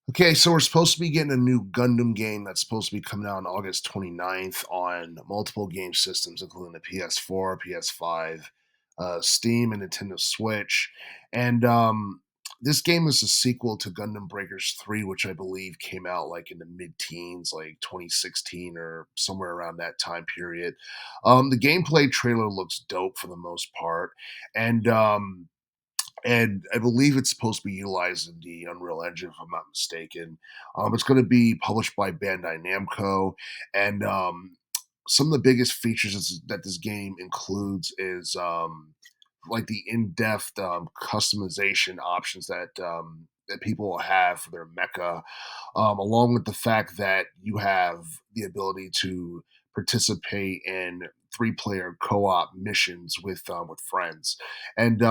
Okay, so we're supposed to be getting a new Gundam game that's supposed to be coming out on August 29th on multiple game systems, including the PS4, PS5, Steam, and Nintendo Switch. And this game is a sequel to Gundam Breakers 3, which I believe came out like in the mid teens, like 2016 or somewhere around that time period. The gameplay trailer looks dope for the most part. And I believe it's supposed to be utilizing the Unreal Engine, if I'm not mistaken. It's going to be published by Bandai Namco, and some of the biggest features that this game includes is like the in-depth customization options that people will have for their mecha, along with the fact that you have the ability to participate in three-player co-op missions with friends, and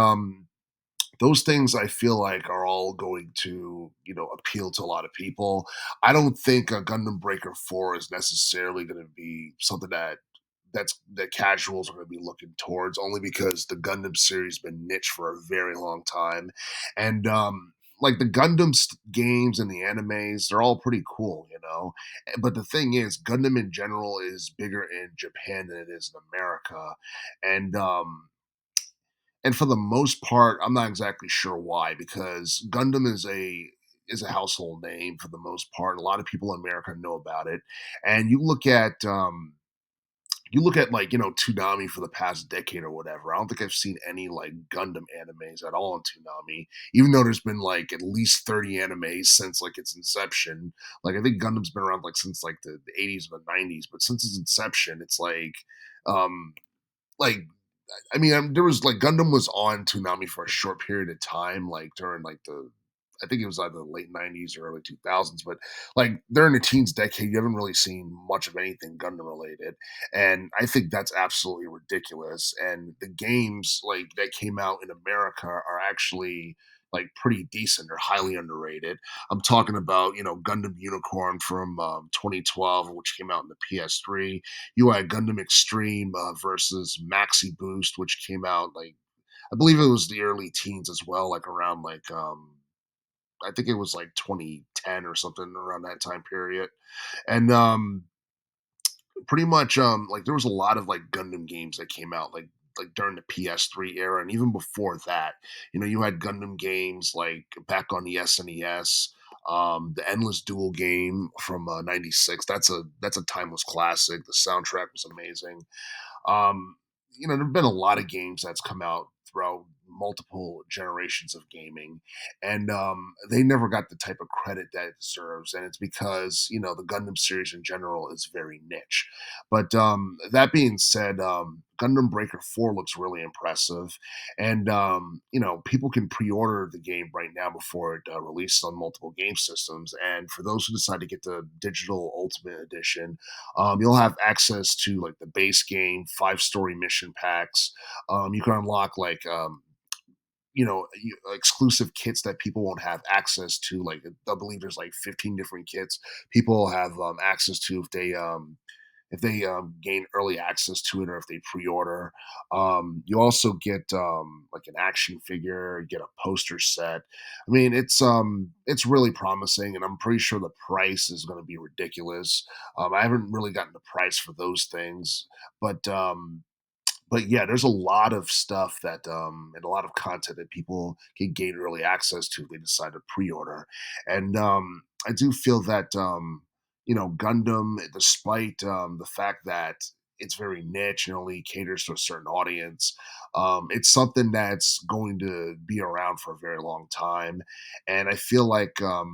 those things I feel like are all going to, appeal to a lot of people. I don't think a Gundam Breaker 4 is necessarily going to be something that casuals are going to be looking towards, only because the Gundam series has been niche for a very long time. And like the games and the animes, they're all pretty cool, you know. But the thing is, Gundam in general is bigger in Japan than it is in America. And and for the most part, I'm not exactly sure why, because Gundam is a household name for the most part. A lot of people in America know about it. And you look at like, Toonami for the past decade or whatever. I don't think I've seen any like Gundam animes at all on Toonami, even though there's been like at least 30 animes since like its inception. Like I think Gundam's been around like since like the 80s or the 90s, but since its inception, it's um like there was like Gundam was on Toonami for a short period of time, like during like I think it was either the late '90s or early 2000s. But like during the teens decade, you haven't really seen much of anything Gundam related, and I think that's absolutely ridiculous. And the games like that came out in America are actually like pretty decent. They're highly underrated. I'm talking about Gundam Unicorn from 2012, which came out in the PS3. You had Gundam Extreme versus Maxi Boost, which came out like I believe it was the early teens as well, like around like I think it was like 2010 or something around that time period. And pretty much like there was a lot of like Gundam games that came out like during the PS3 era, and even before that. You had Gundam games like back on the SNES. The Endless Duel game from '96. That's a timeless classic. The soundtrack was amazing. Um, there've been a lot of games that's come out throughout multiple generations of gaming, and they never got the type of credit that it deserves. And it's because the Gundam series in general is very niche. But that being said, Gundam Breaker 4 looks really impressive, and people can pre-order the game right now before it releases on multiple game systems. And for those who decide to get the digital Ultimate Edition, you'll have access to like the base game, five-story mission packs. You can unlock like exclusive kits that people won't have access to. Like I believe there's like 15 different kits people have access to if they gain early access to it or if they pre-order. You also get like an action figure, get a poster set. I mean, it's really promising, and I'm pretty sure the price is going to be ridiculous. I haven't really gotten the price for those things, but yeah, there's a lot of stuff and a lot of content that people can gain early access to if they decide to pre-order. And I do feel that Gundam, despite the fact that it's very niche and only caters to a certain audience, it's something that's going to be around for a very long time. And I feel like the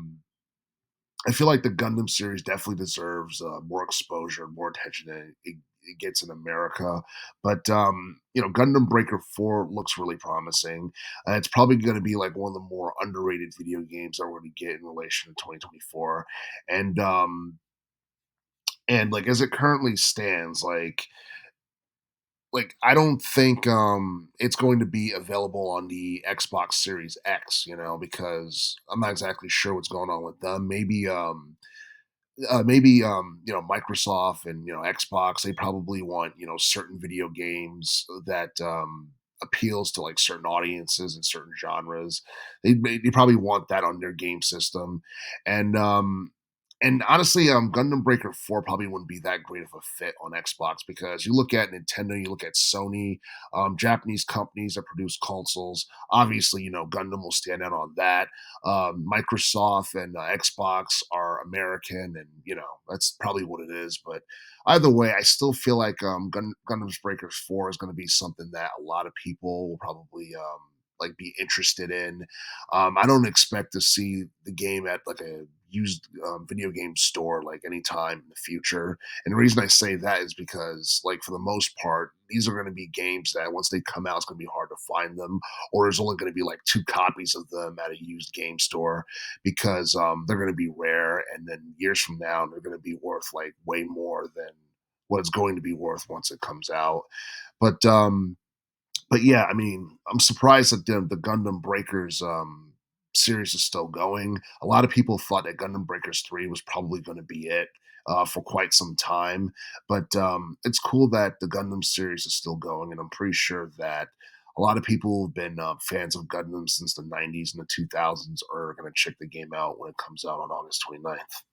Gundam series definitely deserves more exposure, more attention than it gets in America. But Gundam Breaker 4 looks really promising. It's probably going to be like one of the more underrated video games that we're going to get in relation to 2024. And like as it currently stands, like I don't think it's going to be available on the Xbox Series X, because I'm not exactly sure what's going on with them. Maybe Microsoft and Xbox, they probably want certain video games that appeals to like certain audiences and certain genres. They probably want that on their game system, and honestly, Gundam Breaker 4 probably wouldn't be that great of a fit on Xbox because you look at Nintendo, you look at Sony, Japanese companies that produce consoles. Obviously, Gundam will stand out on that. Microsoft and Xbox are American, and that's probably what it is. But either way, I still feel like Gundam's Breakers 4 is going to be something that a lot of people will probably like be interested in. I don't expect to see the game at like a used video game store like anytime in the future. And the reason I say that is because, like, for the most part, these are going to be games that once they come out, it's going to be hard to find them, or there's only going to be like two copies of them at a used game store because they're going to be rare. And then years from now, they're going to be worth like way more than what it's going to be worth once it comes out. But yeah, I mean, I'm surprised that the Gundam Breakers series is still going. A lot of people thought that Gundam Breakers 3 was probably going to be it for quite some time, but it's cool that the Gundam series is still going, and I'm pretty sure that a lot of people who've been fans of Gundam since the 90s and the 2000s are going to check the game out when it comes out on August 29th.